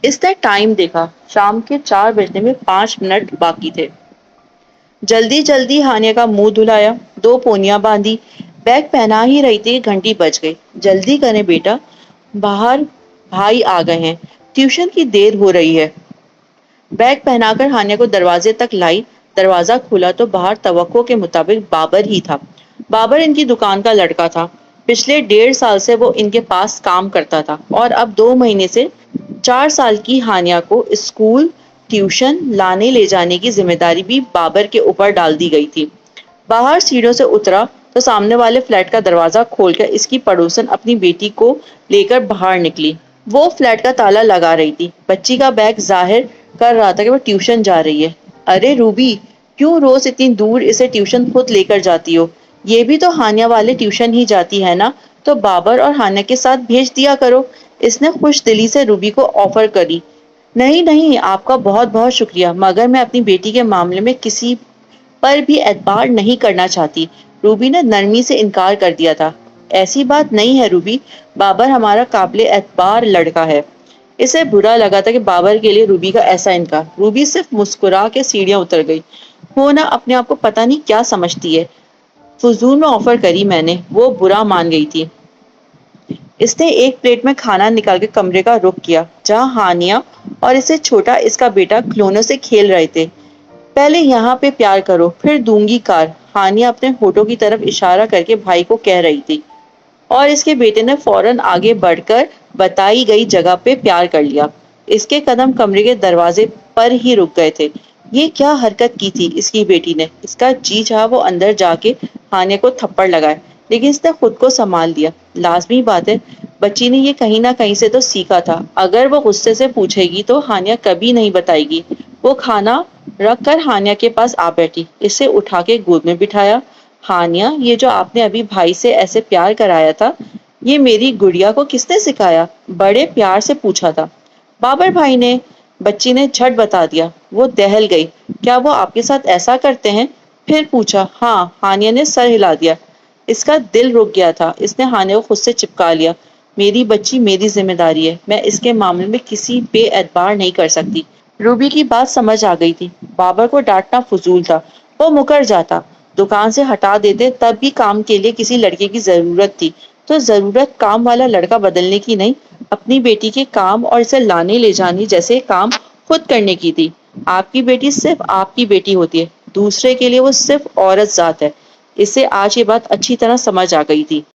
اس نے ٹائم دیکھا، شام کے 4 بجنے میں 5 منٹ باقی تھے۔ جلدی جلدی ہانیہ کا منہ دھلایا، 2 پونیاں باندھی، بیگ پہنا ہی رہی تھی کہ گھنٹی بج گئی۔ جلدی کریں بیٹا، باہر بھائی آ گئے ہیں، ٹیوشن کی دیر ہو رہی ہے۔ بیگ پہنا کر ہانیہ کو دروازے تک لائی۔ دروازہ کھولا تو باہر توقع کے مطابق بابر ہی تھا۔ بابر ان کی دکان کا لڑکا تھا۔ پچھلے 1.5 سال سے وہ ان کے پاس کام کرتا تھا اور اب 2 مہینے سے 4 سال کی ہانیہ کو اسکول ٹیوشن لانے لے جانے کی ذمہ داری بھی بابر کے اوپر ڈال دی گئی تھی۔ باہر سیڑھیوں سے اترا تو سامنے والے فلیٹ کا دروازہ کھول کر اس کی پڑوسن اپنی بیٹی کو لے کر باہر نکلی۔ وہ فلیٹ کا تالا لگا رہی تھی۔ بچی کا بیگ ظاہر کر رہا تھا کہ وہ ٹیوشن جا رہی ہے۔ ارے روبی، کیوں روز اتنی دور اسے ٹیوشن خود لے کر جاتی ہو؟ یہ بھی تو ہانیہ والے ٹیوشن ہی جاتی ہے نا، تو بابر اور ہانیہ کے ساتھ بھیج دیا کرو۔ اس نے خوش دلی سے روبی کو آفر کری۔ نہیں نہیں، آپ کا بہت بہت شکریہ، مگر میں اپنی بیٹی کے معاملے میں کسی پر بھی اعتبار نہیں کرنا چاہتی۔ روبی نے نرمی سے انکار کر دیا تھا۔ ایسی بات نہیں ہے روبی، بابر ہمارا قابل اعتبار لڑکا ہے۔ اسے برا لگا تھا کہ بابر کے لیے روبی کا ایسا انکار۔ روبی صرف مسکرا کے سیڑھیاں اتر گئی۔ وہ نا اپنے آپ کو پتہ نہیں کیا سمجھتی ہے، فضول میں آفر کری میں نے، وہ برا مان گئی تھی۔ اس نے ایک پلیٹ میں کھانا نکال کے کمرے کا رخ کیا جہاں ہانیہ اور اس سے چھوٹا اس کا بیٹا کھلونوں سے کھیل رہے تھے۔ پہلے یہاں پہ پیار کرو، پھر دوں گی کار، ہانیہ اپنے ہونٹوں کی طرف اشارہ کر کے بھائی کو کہہ رہی تھی، اور اس کے بیٹے نے فوراً آگے بڑھ کر بتائی گئی جگہ پہ پیار کر لیا۔ اس کے قدم کمرے کے دروازے پر ہی رک گئے تھے۔ یہ کیا حرکت کی تھی اس کی بیٹی نے؟ اس کا جی چاہا وہ اندر جا کے ہانیہ کو تھپڑ لگائے، لیکن اس نے خود کو سنبھال لیا۔ لازمی بات ہے، بچی نے یہ کہیں نہ کہیں سے تو سیکھا تھا۔ اگر وہ غصے سے پوچھے گی تو ہانیہ کبھی نہیں بتائے گی۔ وہ کھانا رکھ کر ہانیہ کے پاس آ بیٹھی، اسے اٹھا کے گود میں بٹھایا۔ ہانیہ، یہ جو آپ نے ابھی بھائی سے ایسے پیار کرایا تھا، یہ میری گڑیا کو کس نے سکھایا؟ بڑے پیار سے پوچھا تھا۔ بابر بھائی نے، بچی نے جھٹ بتا دیا۔ وہ دہل گئی۔ کیا وہ آپ کے ساتھ ایسا کرتے ہیں؟ پھر پوچھا۔ ہاں، ہانیہ نے سر ہلا دیا۔ اس کا دل رک گیا تھا۔ اس نے ہانیہ کو خود سے چپکا لیا۔ میری بچی میری ذمہ داری ہے، میں اس کے معاملے میں کسی پہ اعتبار نہیں کر سکتی۔ روبی کی بات سمجھ آ گئی تھی۔ بابر کو ڈانٹنا فضول تھا، وہ مکر جاتا، دکان سے ہٹا دیتے، تب بھی کام کے لیے کسی لڑکے کی ضرورت تھی تو ضرورت کام والا لڑکا بدلنے کی نہیں، اپنی بیٹی کے کام اور اسے لانے لے جانے جیسے کام خود کرنے کی تھی۔ آپ کی بیٹی صرف آپ کی بیٹی ہوتی ہے، دوسرے کے لیے وہ صرف عورت ذات ہے۔ اسے آج یہ بات اچھی طرح سمجھ آ گئی تھی۔